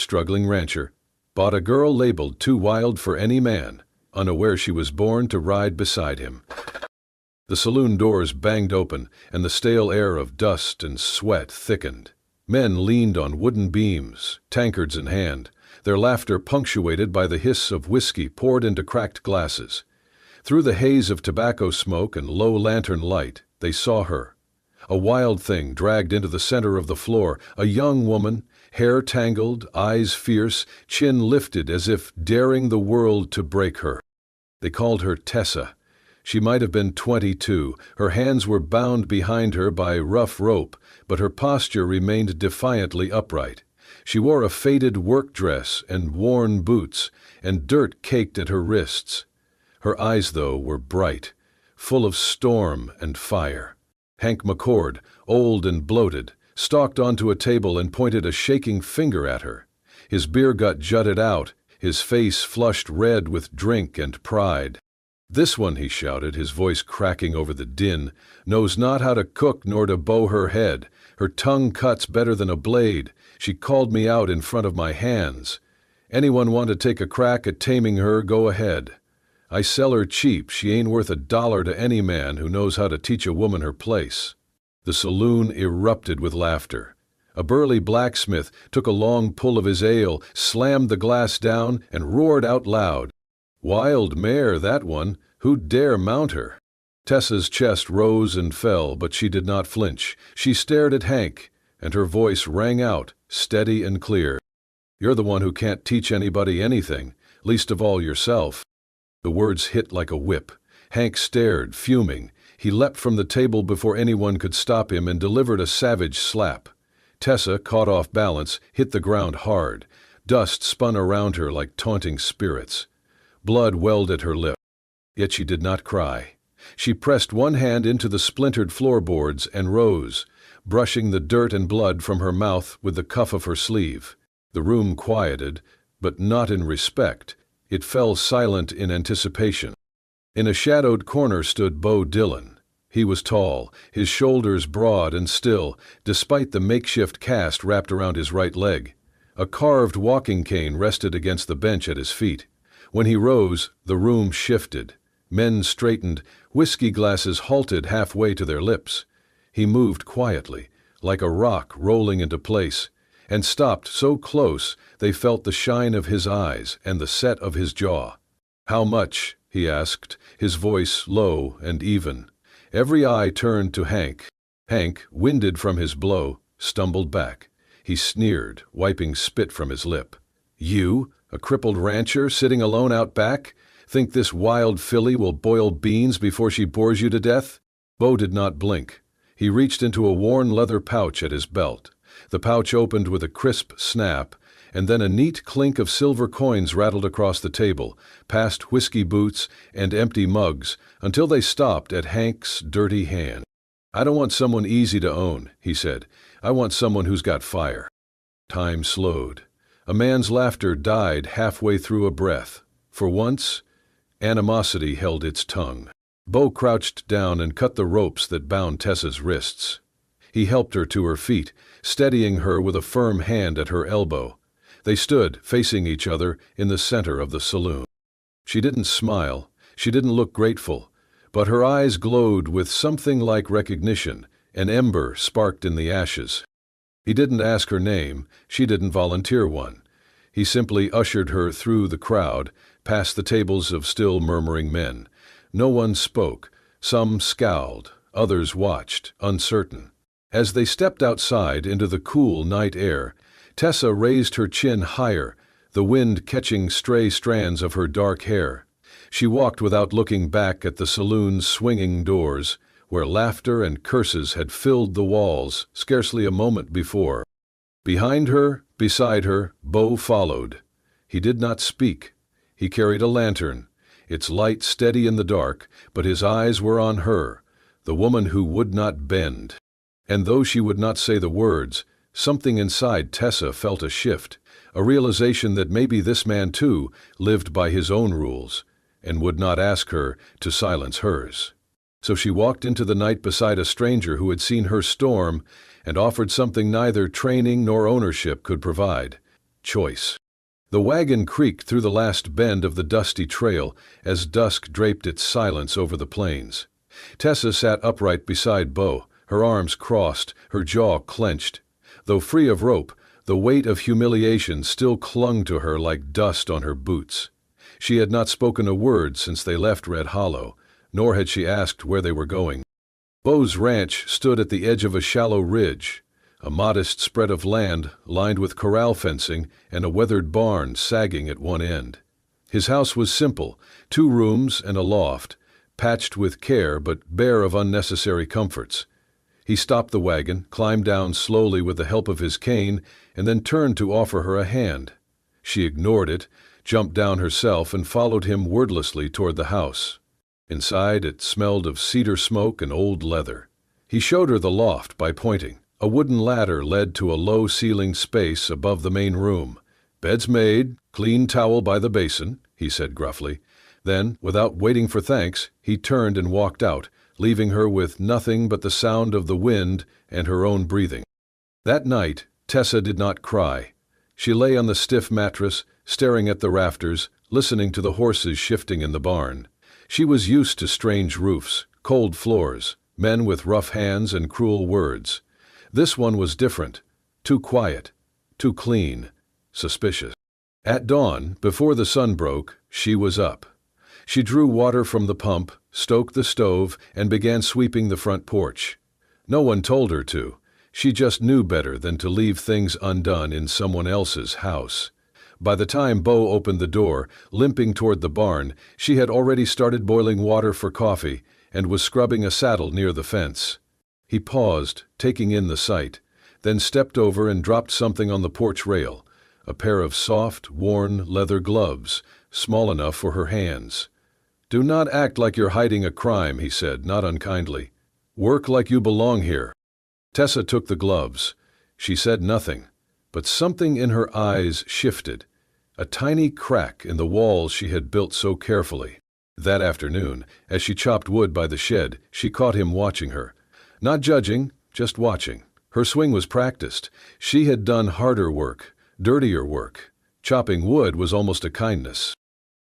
struggling rancher, bought a girl labeled too wild for any man, unaware she was born to ride beside him. The saloon doors banged open, and the stale air of dust and sweat thickened. Men leaned on wooden beams, tankards in hand, their laughter punctuated by the hiss of whiskey poured into cracked glasses. Through the haze of tobacco smoke and low lantern light, they saw her. A wild thing dragged into the center of the floor, a young woman, hair tangled, eyes fierce, chin lifted as if daring the world to break her. They called her Tessa. She might have been 22. Her hands were bound behind her by rough rope, but her posture remained defiantly upright. She wore a faded work dress and worn boots, and dirt caked at her wrists. Her eyes, though, were bright, full of storm and fire. Hank McCord, old and bloated, stalked onto a table and pointed a shaking finger at her. His beer gut jutted out, his face flushed red with drink and pride. "This one," he shouted, his voice cracking over the din, "knows not how to cook nor to bow her head. Her tongue cuts better than a blade. She called me out in front of my hands. Anyone want to take a crack at taming her, go ahead. I sell her cheap. She ain't worth $1 to any man who knows how to teach a woman her place." The saloon erupted with laughter. A burly blacksmith took a long pull of his ale, slammed the glass down, and roared out loud, "Wild mare, that one. Who'd dare mount her?" Tessa's chest rose and fell, but she did not flinch. She stared at Hank, and her voice rang out, steady and clear. "You're the one who can't teach anybody anything, least of all yourself." The words hit like a whip. Hank stared, fuming. He leapt from the table before anyone could stop him and delivered a savage slap. Tessa, caught off balance, hit the ground hard. Dust spun around her like taunting spirits. Blood welled at her lip. Yet she did not cry. She pressed one hand into the splintered floorboards and rose, brushing the dirt and blood from her mouth with the cuff of her sleeve. The room quieted, but not in respect. It fell silent in anticipation. In a shadowed corner stood Bo Dillon. He was tall, his shoulders broad and still, despite the makeshift cast wrapped around his right leg. A carved walking cane rested against the bench at his feet. When he rose, the room shifted. Men straightened, whiskey glasses halted halfway to their lips. He moved quietly, like a rock rolling into place, and stopped so close they felt the shine of his eyes and the set of his jaw. "How much?" he asked, his voice low and even. Every eye turned to Hank. Hank, winded from his blow, stumbled back. He sneered, wiping spit from his lip. "You, a crippled rancher sitting alone out back, think this wild filly will boil beans before she bores you to death?" Bo did not blink. He reached into a worn leather pouch at his belt. The pouch opened with a crisp snap, and then a neat clink of silver coins rattled across the table, past whiskey boots and empty mugs, until they stopped at Hank's dirty hand. "I don't want someone easy to own," he said. "I want someone who's got fire." Time slowed. A man's laughter died halfway through a breath. For once, animosity held its tongue. Bo crouched down and cut the ropes that bound Tessa's wrists. He helped her to her feet, steadying her with a firm hand at her elbow. They stood, facing each other, in the center of the saloon. She didn't smile, she didn't look grateful, but her eyes glowed with something like recognition. An ember sparked in the ashes. He didn't ask her name, she didn't volunteer one. He simply ushered her through the crowd, past the tables of still murmuring men. No one spoke. Some scowled, others watched, uncertain. As they stepped outside into the cool night air, Tessa raised her chin higher, the wind catching stray strands of her dark hair. She walked without looking back at the saloon's swinging doors, where laughter and curses had filled the walls scarcely a moment before. Behind her, beside her, Bo followed. He did not speak. He carried a lantern, its light steady in the dark, but his eyes were on her, the woman who would not bend. And though she would not say the words, something inside Tessa felt a shift, a realization that maybe this man too lived by his own rules, and would not ask her to silence hers. So she walked into the night beside a stranger who had seen her storm and offered something neither training nor ownership could provide. choice. The wagon creaked through the last bend of the dusty trail as dusk draped its silence over the plains. Tessa sat upright beside Bo, her arms crossed, her jaw clenched. Though free of rope, the weight of humiliation still clung to her like dust on her boots. She had not spoken a word since they left Red Hollow, nor had she asked where they were going. Bo's ranch stood at the edge of a shallow ridge, a modest spread of land lined with corral fencing and a weathered barn sagging at one end. His house was simple, 2 rooms and a loft, patched with care but bare of unnecessary comforts. He stopped the wagon, climbed down slowly with the help of his cane, and then turned to offer her a hand. She ignored it, jumped down herself, and followed him wordlessly toward the house. Inside, it smelled of cedar smoke and old leather. He showed her the loft by pointing. A wooden ladder led to a low-ceilinged space above the main room. "Bed's made, clean towel by the basin," he said gruffly. Then, without waiting for thanks, he turned and walked out, leaving her with nothing but the sound of the wind and her own breathing. That night, Tessa did not cry. She lay on the stiff mattress, staring at the rafters, listening to the horses shifting in the barn. She was used to strange roofs, cold floors, men with rough hands and cruel words. This one was different, too quiet, too clean, suspicious. At dawn, before the sun broke, she was up. She drew water from the pump, stoked the stove, and began sweeping the front porch. No one told her to. She just knew better than to leave things undone in someone else's house. By the time Bo opened the door, limping toward the barn, she had already started boiling water for coffee and was scrubbing a saddle near the fence. He paused, taking in the sight, then stepped over and dropped something on the porch rail, a pair of soft, worn leather gloves, small enough for her hands. "Do not act like you're hiding a crime," he said, not unkindly. "Work like you belong here." Tessa took the gloves. She said nothing, but something in her eyes shifted, a tiny crack in the walls she had built so carefully. That afternoon, as she chopped wood by the shed, she caught him watching her. Not judging, just watching. Her swing was practiced. She had done harder work, dirtier work. Chopping wood was almost a kindness.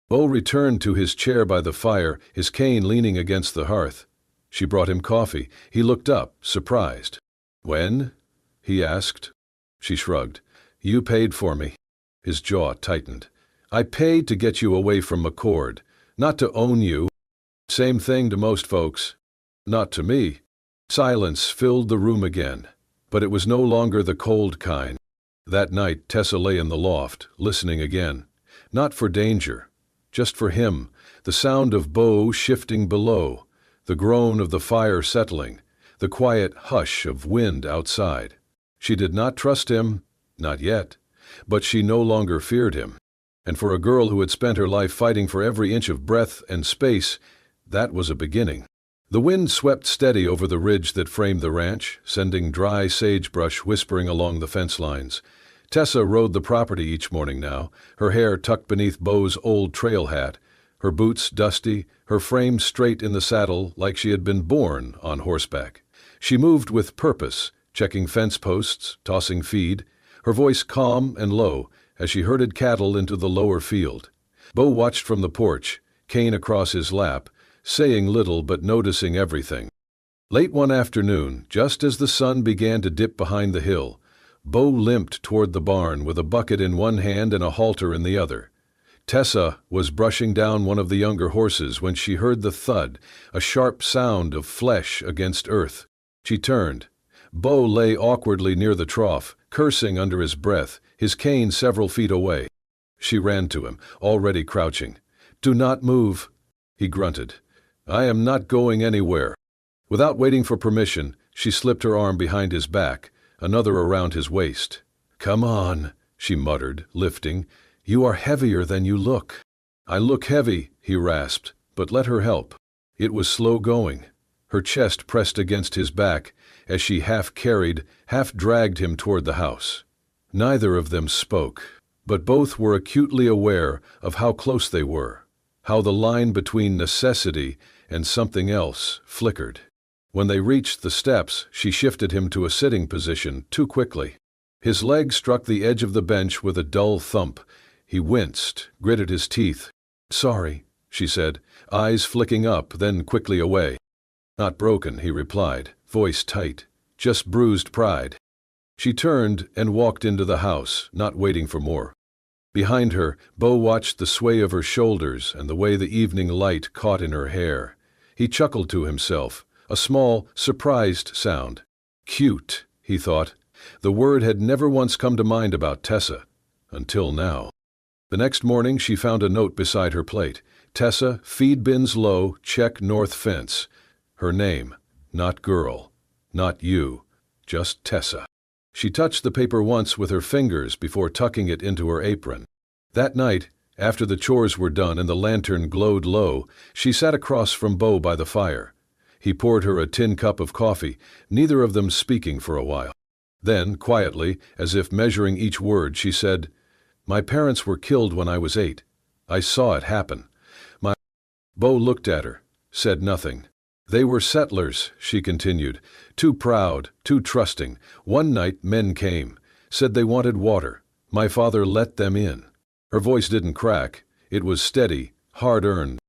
Bo returned to his chair by the fire, his cane leaning against the hearth. She brought him coffee. He looked up, surprised. "When?" he asked. She shrugged. "You paid for me." His jaw tightened. "I paid to get you away from McCord, not to own you." "Same thing to most folks." "Not to me." Silence filled the room again, but it was no longer the cold kind. That night Tessa lay in the loft, listening again. Not for danger, just for him, the sound of Bo shifting below, the groan of the fire settling, the quiet hush of wind outside. She did not trust him, not yet, but she no longer feared him. And for a girl who had spent her life fighting for every inch of breath and space, that was a beginning. The wind swept steady over the ridge that framed the ranch, sending dry sagebrush whispering along the fence lines. Tessa rode the property each morning now, her hair tucked beneath Bo's old trail hat, her boots dusty, her frame straight in the saddle like she had been born on horseback. She moved with purpose, checking fence posts, tossing feed, her voice calm and low as she herded cattle into the lower field. Bo watched from the porch, cane across his lap, saying little but noticing everything. Late one afternoon, just as the sun began to dip behind the hill, Bo limped toward the barn with a bucket in one hand and a halter in the other. Tessa was brushing down one of the younger horses when she heard the thud, a sharp sound of flesh against earth. She turned. Bo lay awkwardly near the trough, cursing under his breath, his cane several feet away. She ran to him, already crouching. "Do not move," he grunted. "I am not going anywhere." Without waiting for permission, she slipped her arm behind his back, another around his waist. "Come on," she muttered, lifting. "You are heavier than you look." "I look heavy," he rasped, but let her help. It was slow going. Her chest pressed against his back as she half carried, half dragged him toward the house. Neither of them spoke, but both were acutely aware of how close they were, how the line between necessity and something else flickered. When they reached the steps, she shifted him to a sitting position too quickly. His leg struck the edge of the bench with a dull thump. He winced, gritted his teeth. "Sorry," she said, eyes flicking up, then quickly away. "Not broken," he replied, voice tight. "Just bruised pride." She turned and walked into the house, not waiting for more. Behind her, Bo watched the sway of her shoulders and the way the evening light caught in her hair. He chuckled to himself, a small, surprised sound. Cute, he thought. The word had never once come to mind about Tessa, until now. The next morning she found a note beside her plate. Tessa, feed bins low, check north fence. Her name, not girl, not you, just Tessa. She touched the paper once with her fingers before tucking it into her apron. That night, after the chores were done and the lantern glowed low, she sat across from Bo by the fire. He poured her a tin cup of coffee, neither of them speaking for a while. Then, quietly, as if measuring each word, she said, "My parents were killed when I was 8. I saw it happen. Bo looked at her, said nothing. "They were settlers," she continued, "too proud, too trusting. One night men came, said they wanted water. My father let them in." Her voice didn't crack. It was steady, hard-earned.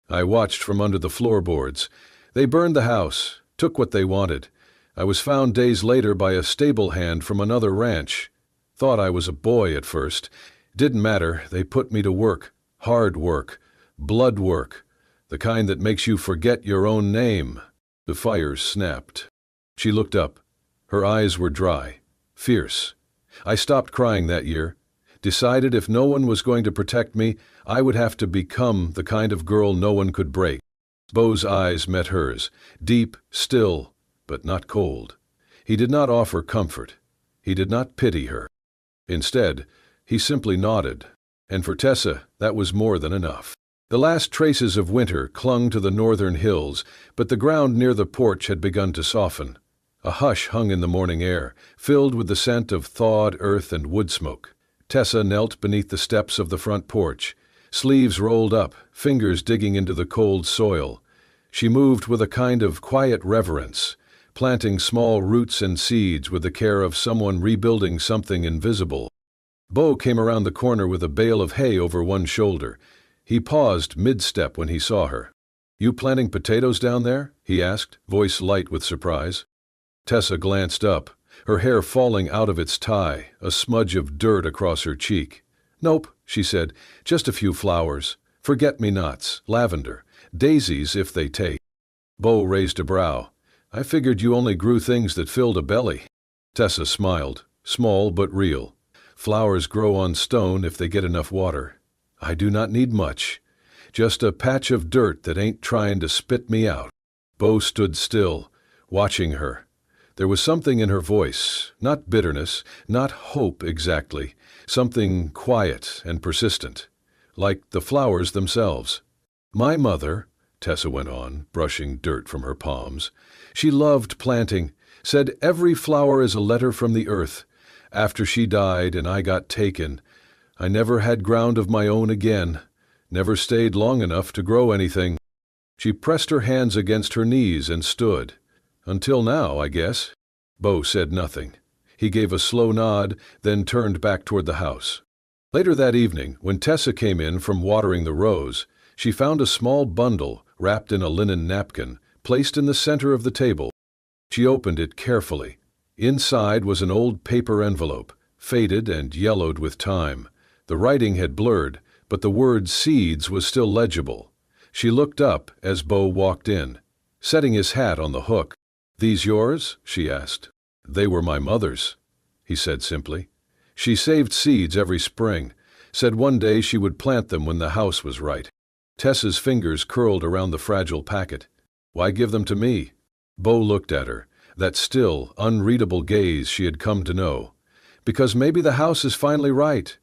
"I watched from under the floorboards. They burned the house, took what they wanted. I was found days later by a stable hand from another ranch. Thought I was a boy at first. Didn't matter, they put me to work. Hard work. Blood work. The kind that makes you forget your own name." The fires snapped. She looked up. Her eyes were dry, fierce. "I stopped crying that year. Decided if no one was going to protect me, I would have to become the kind of girl no one could break." Bo's eyes met hers, deep, still, but not cold. He did not offer comfort. He did not pity her. Instead, he simply nodded. And for Tessa, that was more than enough. The last traces of winter clung to the northern hills, but the ground near the porch had begun to soften. A hush hung in the morning air, filled with the scent of thawed earth and wood smoke. Tessa knelt beneath the steps of the front porch, sleeves rolled up, fingers digging into the cold soil. She moved with a kind of quiet reverence, planting small roots and seeds with the care of someone rebuilding something invisible. Bo came around the corner with a bale of hay over one shoulder. He paused mid-step when he saw her. "You planting potatoes down there?" he asked, voice light with surprise. Tessa glanced up, her hair falling out of its tie, a smudge of dirt across her cheek. "Nope," she said, "just a few flowers. Forget-me-nots, lavender, daisies if they take." Bo raised a brow. "I figured you only grew things that filled a belly." Tessa smiled, small but real. "Flowers grow on stone if they get enough water. I do not need much. Just a patch of dirt that ain't trying to spit me out." Bo stood still, watching her. There was something in her voice, not bitterness, not hope exactly, something quiet and persistent, like the flowers themselves. "My mother," Tessa went on, brushing dirt from her palms, "she loved planting, said every flower is a letter from the earth. After she died and I got taken, I never had ground of my own again, never stayed long enough to grow anything." She pressed her hands against her knees and stood. "Until now, I guess." Bo said nothing. He gave a slow nod, then turned back toward the house. Later that evening, when Tessa came in from watering the rose, she found a small bundle, wrapped in a linen napkin, placed in the center of the table. She opened it carefully. Inside was an old paper envelope, faded and yellowed with time. The writing had blurred, but the word seeds was still legible. She looked up as Bo walked in, setting his hat on the hook. "These yours?" she asked. "They were my mother's," he said simply. "She saved seeds every spring, said one day she would plant them when the house was right." Tessa's fingers curled around the fragile packet. "Why give them to me?" Bo looked at her, that still, unreadable gaze she had come to know. "Because maybe the house is finally right.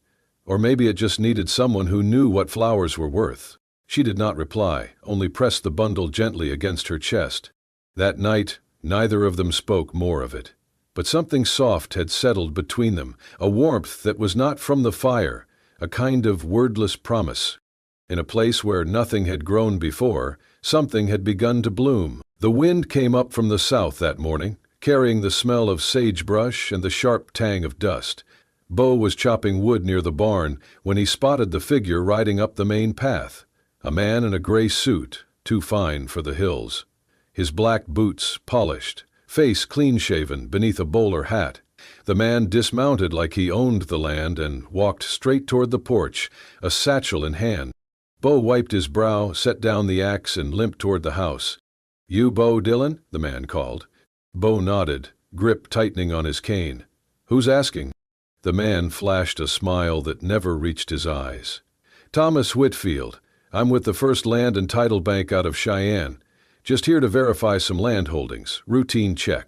Or maybe it just needed someone who knew what flowers were worth." She did not reply, only pressed the bundle gently against her chest. That night, neither of them spoke more of it. But something soft had settled between them, a warmth that was not from the fire, a kind of wordless promise. In a place where nothing had grown before, something had begun to bloom. The wind came up from the south that morning, carrying the smell of sagebrush and the sharp tang of dust. Bo was chopping wood near the barn when he spotted the figure riding up the main path, a man in a gray suit, too fine for the hills. His black boots polished, face clean-shaven beneath a bowler hat. The man dismounted like he owned the land and walked straight toward the porch, a satchel in hand. Bo wiped his brow, set down the axe, and limped toward the house. "You Bo Dillon?" the man called. Bo nodded, grip tightening on his cane. "Who's asking?" The man flashed a smile that never reached his eyes. "Thomas Whitfield. I'm with the First Land and Title Bank out of Cheyenne. Just here to verify some land holdings. Routine check."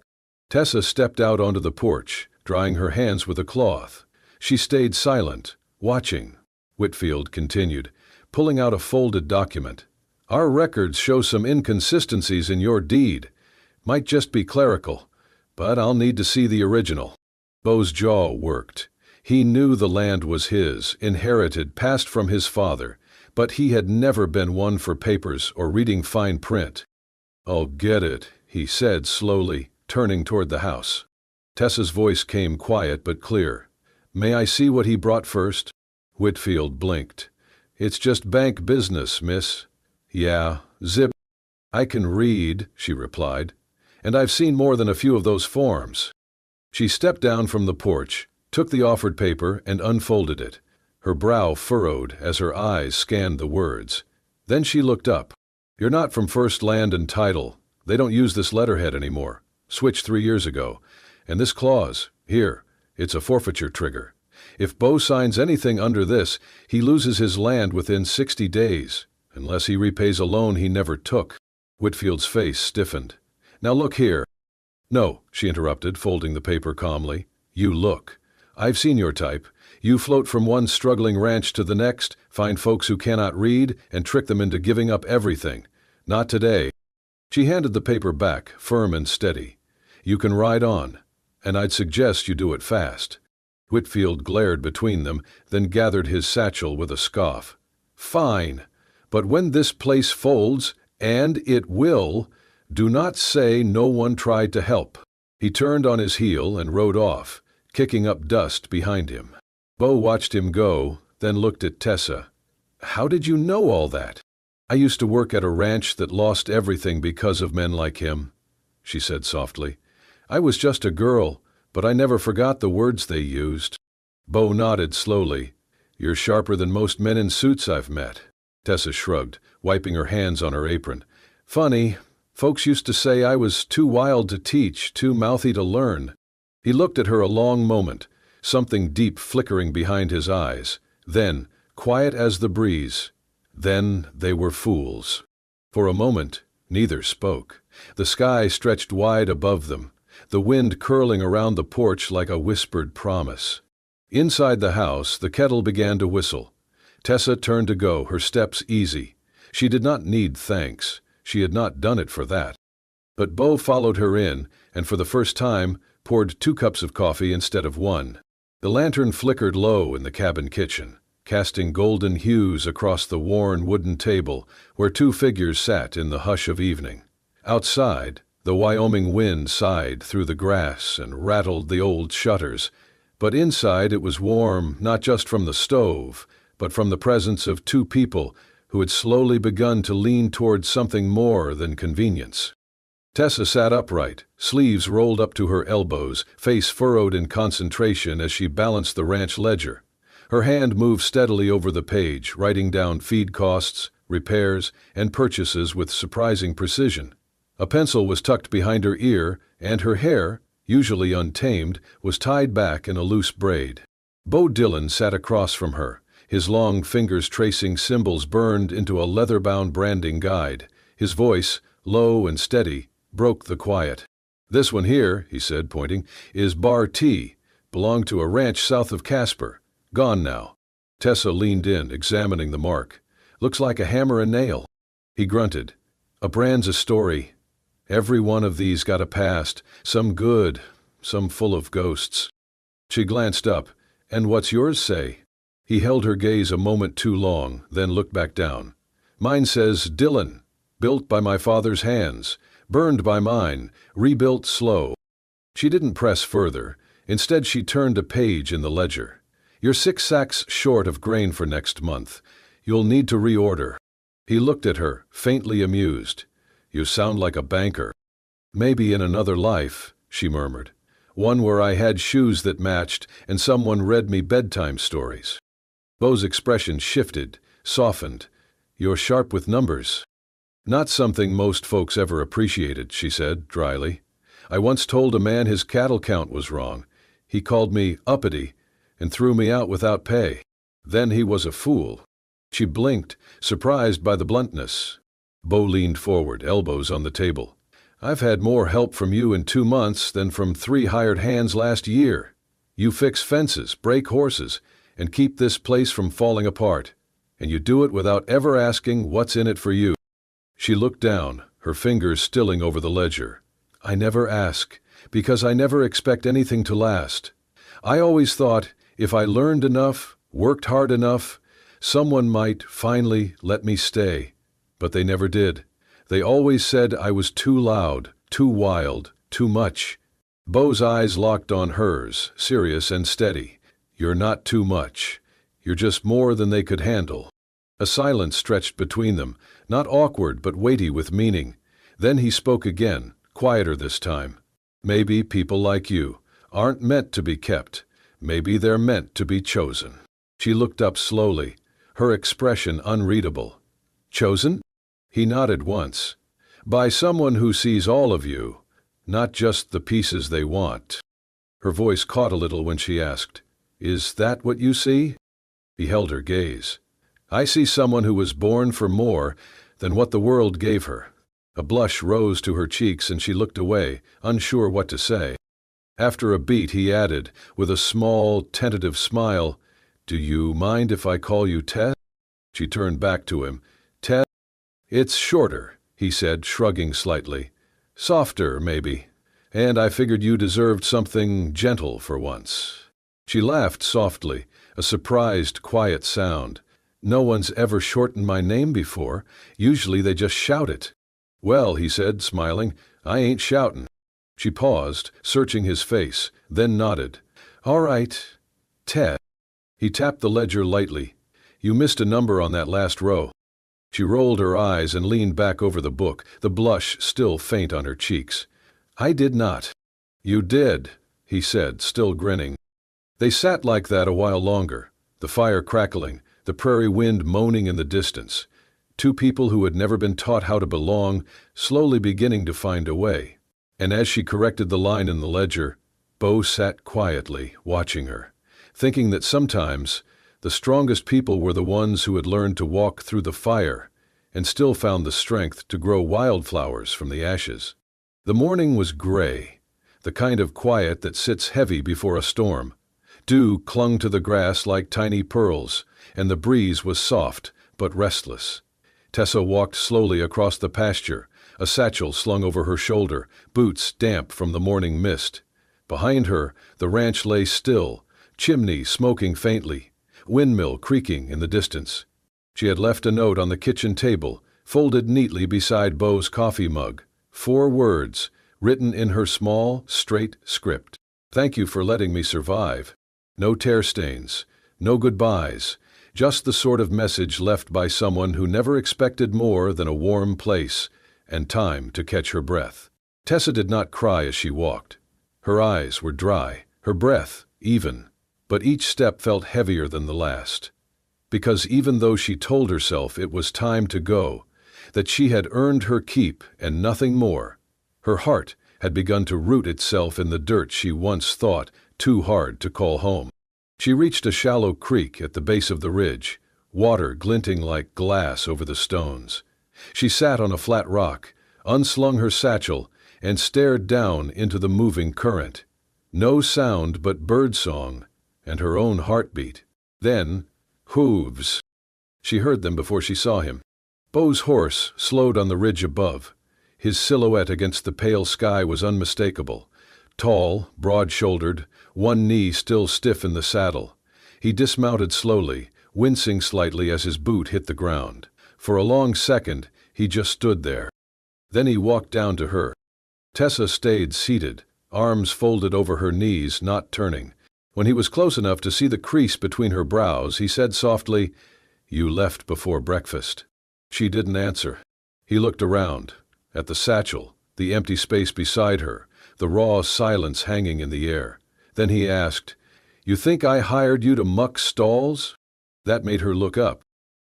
Tessa stepped out onto the porch, drying her hands with a cloth. She stayed silent, watching. Whitfield continued, pulling out a folded document. "Our records show some inconsistencies in your deed. Might just be clerical, but I'll need to see the original." Bo's jaw worked. He knew the land was his, inherited, passed from his father, but he had never been one for papers or reading fine print. "I'll get it," he said slowly, turning toward the house. Tessa's voice came quiet but clear. "May I see what he brought first?" Whitfield blinked. "It's just bank business, miss." "Yeah, zip." "I can read," she replied, "and I've seen more than a few of those forms." She stepped down from the porch, took the offered paper, and unfolded it. Her brow furrowed as her eyes scanned the words. Then she looked up. "You're not from First Land and Title. They don't use this letterhead anymore. Switched 3 years ago. And this clause, here, it's a forfeiture trigger. If Bo signs anything under this, he loses his land within 60 days, unless he repays a loan he never took." Whitfield's face stiffened. "Now look here." "No," she interrupted, folding the paper calmly. "You look. I've seen your type. You float from one struggling ranch to the next, find folks who cannot read, and trick them into giving up everything. Not today." She handed the paper back, firm and steady. "You can ride on, and I'd suggest you do it fast." Whitfield glared between them, then gathered his satchel with a scoff. "Fine, but when this place folds, and it will, do not say no one tried to help." He turned on his heel and rode off, kicking up dust behind him. Bo watched him go, then looked at Tessa. "How did you know all that?" "I used to work at a ranch that lost everything because of men like him," she said softly. "I was just a girl, but I never forgot the words they used." Bo nodded slowly. "You're sharper than most men in suits I've met." Tessa shrugged, wiping her hands on her apron. "Funny, folks used to say I was too wild to teach, too mouthy to learn." He looked at her a long moment, something deep flickering behind his eyes. Then, quiet as the breeze, "Then they were fools." For a moment, neither spoke. The sky stretched wide above them, the wind curling around the porch like a whispered promise. Inside the house, the kettle began to whistle. Tessa turned to go, her steps easy. She did not need thanks. She had not done it for that. But Bo followed her in, and for the first time, poured 2 cups of coffee instead of 1. The lantern flickered low in the cabin kitchen, casting golden hues across the worn wooden table where 2 figures sat in the hush of evening. Outside, the Wyoming wind sighed through the grass and rattled the old shutters, but inside it was warm not just from the stove, but from the presence of 2 people who had slowly begun to lean toward something more than convenience. Tessa sat upright, sleeves rolled up to her elbows, face furrowed in concentration as she balanced the ranch ledger. Her hand moved steadily over the page, writing down feed costs, repairs, and purchases with surprising precision. A pencil was tucked behind her ear, and her hair, usually untamed, was tied back in a loose braid. Bo Dillon sat across from her, his long fingers tracing symbols burned into a leather-bound branding guide. His voice, low and steady, broke the quiet. "This one here," he said, pointing, "is Bar T. Belonged to a ranch south of Casper. Gone now." Tessa leaned in, examining the mark. "Looks like a hammer and nail." He grunted. "A brand's a story. Every one of these got a past, some good, some full of ghosts." She glanced up. "And what's yours say?" He held her gaze a moment too long, then looked back down. "Mine says Dillon, built by my father's hands, burned by mine, rebuilt slow." She didn't press further. Instead, she turned a page in the ledger. "You're 6 sacks short of grain for next month. You'll need to reorder." He looked at her, faintly amused. "You sound like a banker." "Maybe in another life," she murmured. "One where I had shoes that matched and someone read me bedtime stories." Beau's expression shifted, softened. "You're sharp with numbers." "Not something most folks ever appreciated," she said, dryly. "I once told a man his cattle count was wrong. He called me uppity and threw me out without pay. Then he was a fool." She blinked, surprised by the bluntness. Beau leaned forward, elbows on the table. "I've had more help from you in 2 months than from 3 hired hands last year. You fix fences, break horses, and keep this place from falling apart. And you do it without ever asking what's in it for you." She looked down, her fingers stilling over the ledger. "I never ask, because I never expect anything to last. I always thought if I learned enough, worked hard enough, someone might finally let me stay. But they never did. They always said I was too loud, too wild, too much." Beau's eyes locked on hers, serious and steady. "You're not too much. You're just more than they could handle." A silence stretched between them, not awkward but weighty with meaning. Then he spoke again, quieter this time. "Maybe people like you aren't meant to be kept. Maybe they're meant to be chosen." She looked up slowly, her expression unreadable. "Chosen?" He nodded once. "By someone who sees all of you, not just the pieces they want." Her voice caught a little when she asked, "Is that what you see?" He held her gaze. "I see someone who was born for more than what the world gave her." A blush rose to her cheeks and she looked away, unsure what to say. After a beat he added, with a small, tentative smile, "Do you mind if I call you Tess?" She turned back to him. "Tess? It's shorter," he said, shrugging slightly. "Softer, maybe. And I figured you deserved something gentle for once." She laughed softly, a surprised, quiet sound. "No one's ever shortened my name before. Usually they just shout it." "Well," he said, smiling, "I ain't shoutin'." She paused, searching his face, then nodded. "All right, Ted." He tapped the ledger lightly. "You missed a number on that last row." She rolled her eyes and leaned back over the book, the blush still faint on her cheeks. "I did not." "You did," he said, still grinning. They sat like that a while longer, the fire crackling, the prairie wind moaning in the distance. Two people who had never been taught how to belong, slowly beginning to find a way. And as she corrected the line in the ledger, Beau sat quietly, watching her, thinking that sometimes the strongest people were the ones who had learned to walk through the fire and still found the strength to grow wildflowers from the ashes. The morning was gray, the kind of quiet that sits heavy before a storm. Dew clung to the grass like tiny pearls, and the breeze was soft but restless. Tessa walked slowly across the pasture, a satchel slung over her shoulder, boots damp from the morning mist. Behind her, the ranch lay still, chimney smoking faintly, windmill creaking in the distance. She had left a note on the kitchen table, folded neatly beside Beau's coffee mug. 4 words, written in her small, straight script. "Thank you for letting me survive." No tear stains, no goodbyes, just the sort of message left by someone who never expected more than a warm place and time to catch her breath. Tessa did not cry as she walked. Her eyes were dry, her breath even, but each step felt heavier than the last. Because even though she told herself it was time to go, that she had earned her keep and nothing more, her heart had begun to root itself in the dirt she once thought too hard to call home. She reached a shallow creek at the base of the ridge, water glinting like glass over the stones. She sat on a flat rock, unslung her satchel, and stared down into the moving current. No sound but birdsong and her own heartbeat. Then, hooves. She heard them before she saw him. Beau's horse slowed on the ridge above. His silhouette against the pale sky was unmistakable. Tall, broad-shouldered, one knee still stiff in the saddle. He dismounted slowly, wincing slightly as his boot hit the ground. For a long second, he just stood there. Then he walked down to her. Tessa stayed seated, arms folded over her knees, not turning. When he was close enough to see the crease between her brows, he said softly, "You left before breakfast." She didn't answer. He looked around, at the satchel, the empty space beside her, the raw silence hanging in the air. Then he asked, "You think I hired you to muck stalls?" That made her look up.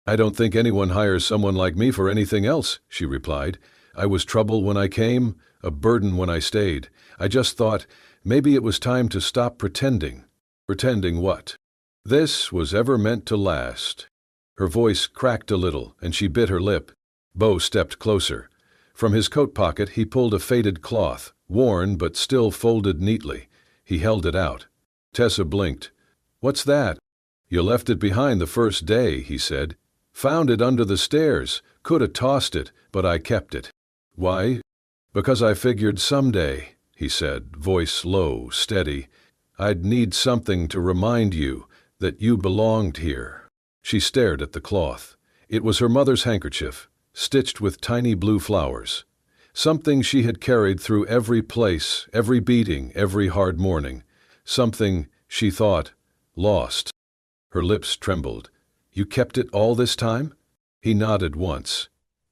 "I don't think anyone hires someone like me for anything else," she replied. "I was trouble when I came, a burden when I stayed. I just thought, maybe it was time to stop pretending." Pretending what? This was ever meant to last. Her voice cracked a little, and she bit her lip. Beau stepped closer. From his coat pocket he pulled a faded cloth, worn but still folded neatly. He held it out. Tessa blinked. "What's that?" "You left it behind the first day," he said. "Found it under the stairs. Coulda tossed it, but I kept it." "Why?" "Because I figured someday," he said, voice low, steady, "I'd need something to remind you that you belonged here." She stared at the cloth. It was her mother's handkerchief, stitched with tiny blue flowers. Something she had carried through every place, every beating, every hard morning. Something, she thought, lost. Her lips trembled. "You kept it all this time?" He nodded once.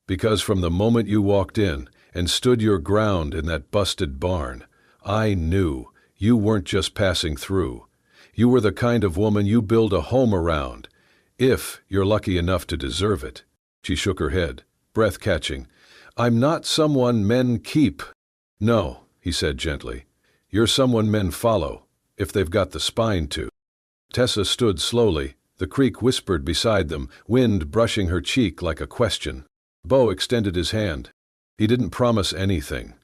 "Because from the moment you walked in and stood your ground in that busted barn, I knew you weren't just passing through. You were the kind of woman you build a home around, if you're lucky enough to deserve it." She shook her head, breath catching. "I'm not someone men keep." "No," he said gently. "You're someone men follow, if they've got the spine to." Tessa stood slowly. The creek whispered beside them, wind brushing her cheek like a question. Beau extended his hand. He didn't promise anything.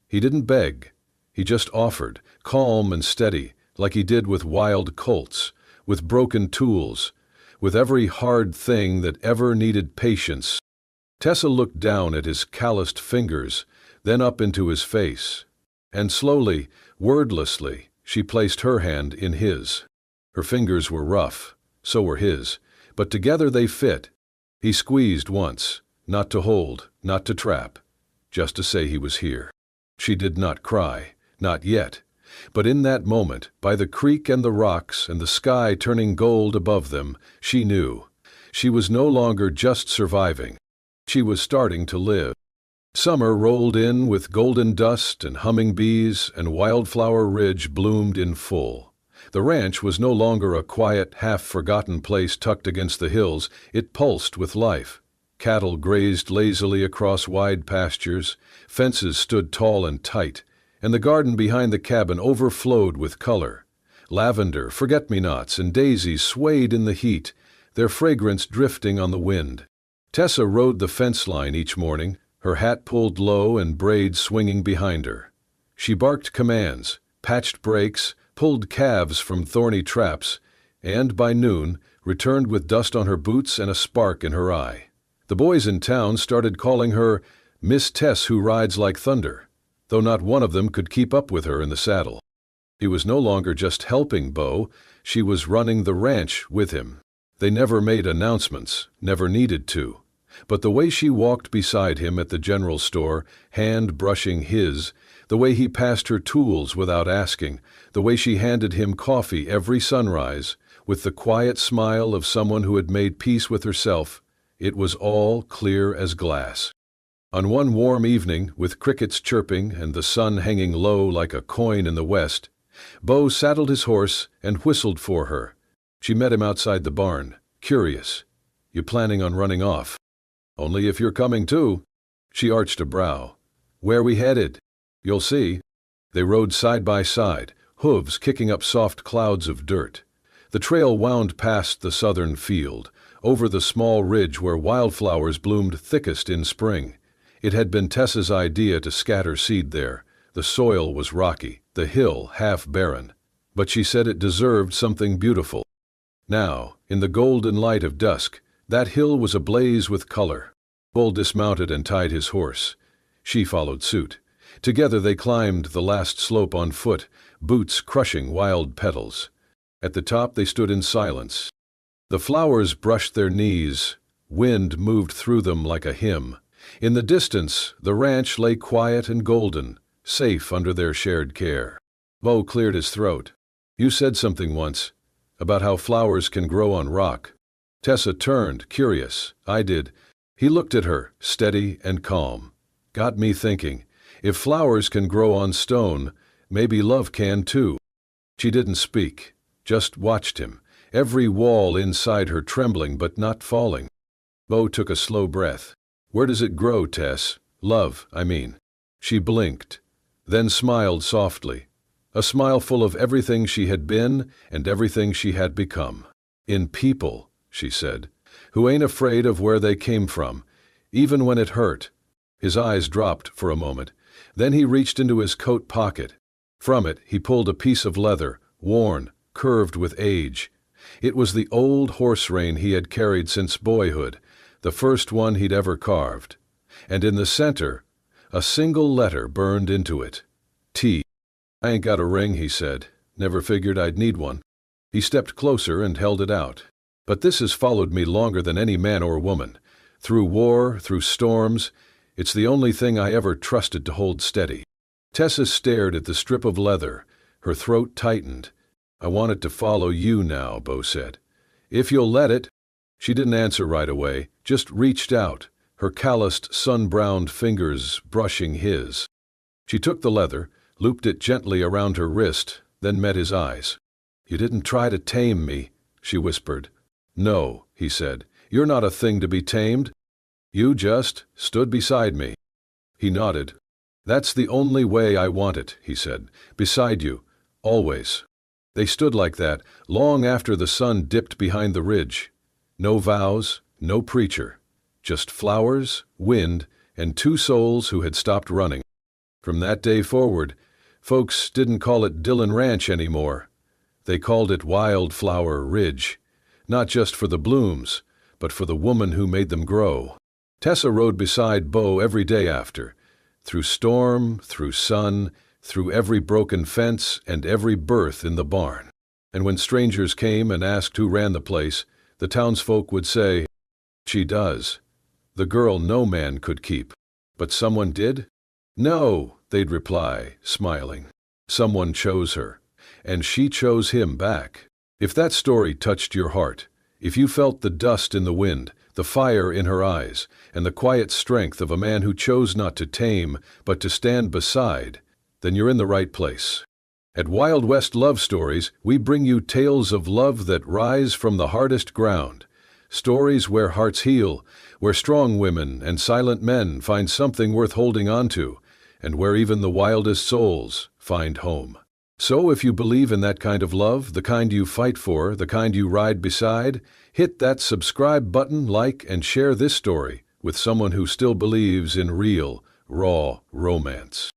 He didn't beg. He just offered, calm and steady, like he did with wild colts, with broken tools, with every hard thing that ever needed patience. Tessa looked down at his calloused fingers, then up into his face, and slowly, wordlessly, she placed her hand in his. Her fingers were rough, so were his, but together they fit. He squeezed once, not to hold, not to trap, just to say he was here. She did not cry. Not yet. But in that moment, by the creek and the rocks and the sky turning gold above them, she knew. She was no longer just surviving. She was starting to live. Summer rolled in with golden dust and humming bees, and Wildflower Ridge bloomed in full. The ranch was no longer a quiet, half-forgotten place tucked against the hills. It pulsed with life. Cattle grazed lazily across wide pastures, fences stood tall and tight, and the garden behind the cabin overflowed with color. Lavender, forget-me-nots, and daisies swayed in the heat, their fragrance drifting on the wind. Tessa rode the fence line each morning, her hat pulled low and braids swinging behind her. She barked commands, patched brakes, pulled calves from thorny traps, and by noon returned with dust on her boots and a spark in her eye. The boys in town started calling her Miss Tess Who Rides Like Thunder, though not one of them could keep up with her in the saddle. She was no longer just helping Beau, she was running the ranch with him. They never made announcements, never needed to. But the way she walked beside him at the general store, hand brushing his, the way he passed her tools without asking, the way she handed him coffee every sunrise, with the quiet smile of someone who had made peace with herself, it was all clear as glass. On one warm evening, with crickets chirping and the sun hanging low like a coin in the west, Beau saddled his horse and whistled for her. She met him outside the barn, curious. "You planning on running off?" "Only if you're coming too." She arched a brow. "Where we headed?" "You'll see." They rode side by side, hooves kicking up soft clouds of dirt. The trail wound past the southern field, over the small ridge where wildflowers bloomed thickest in spring. It had been Tessa's idea to scatter seed there. The soil was rocky, the hill half barren, but she said it deserved something beautiful. Now, in the golden light of dusk, that hill was ablaze with color. Bull dismounted and tied his horse. She followed suit. Together they climbed the last slope on foot, boots crushing wild petals. At the top they stood in silence. The flowers brushed their knees, wind moved through them like a hymn. In the distance, the ranch lay quiet and golden, safe under their shared care. Bo cleared his throat. You said something once, about how flowers can grow on rock. Tessa turned, curious. I did. He looked at her, steady and calm. Got me thinking, if flowers can grow on stone, maybe love can too. She didn't speak, just watched him, every wall inside her trembling but not falling. Bo took a slow breath. Where does it grow, Tess? Love, I mean. She blinked, then smiled softly. A smile full of everything she had been and everything she had become. In people, she said, who ain't afraid of where they came from, even when it hurt. His eyes dropped for a moment. Then he reached into his coat pocket. From it, he pulled a piece of leather, worn, curved with age. It was the old horse rein he had carried since boyhood, the first one he'd ever carved. And in the center, a single letter burned into it. T. I ain't got a ring, he said. Never figured I'd need one. He stepped closer and held it out. But this has followed me longer than any man or woman. Through war, through storms, it's the only thing I ever trusted to hold steady. Tessa stared at the strip of leather. Her throat tightened. I want it to follow you now, Bo said. If you'll let it. She didn't answer right away, just reached out, her calloused, sun-browned fingers brushing his. She took the leather, looped it gently around her wrist, then met his eyes. You didn't try to tame me, she whispered. No, he said. You're not a thing to be tamed. You just stood beside me. He nodded. That's the only way I want it, he said. Beside you. Always. They stood like that, long after the sun dipped behind the ridge. No vows, no preacher. Just flowers, wind, and two souls who had stopped running. From that day forward, folks didn't call it Dillon Ranch anymore. They called it Wildflower Ridge. Not just for the blooms, but for the woman who made them grow. Tessa rode beside Bo every day after, through storm, through sun, through every broken fence and every birth in the barn. And when strangers came and asked who ran the place, the townsfolk would say, She does. The girl no man could keep. But someone did? No, they'd reply, smiling. Someone chose her, and she chose him back. If that story touched your heart, if you felt the dust in the wind, the fire in her eyes, and the quiet strength of a man who chose not to tame, but to stand beside, then you're in the right place. At Wild West Love Stories, we bring you tales of love that rise from the hardest ground. Stories where hearts heal, where strong women and silent men find something worth holding on to, and where even the wildest souls find home. So if you believe in that kind of love, the kind you fight for, the kind you ride beside, hit that subscribe button, like, and share this story with someone who still believes in real, raw romance.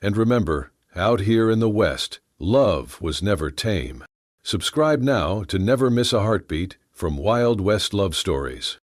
And remember, out here in the West, love was never tame. Subscribe now to never miss a heartbeat from Wild West Love Stories.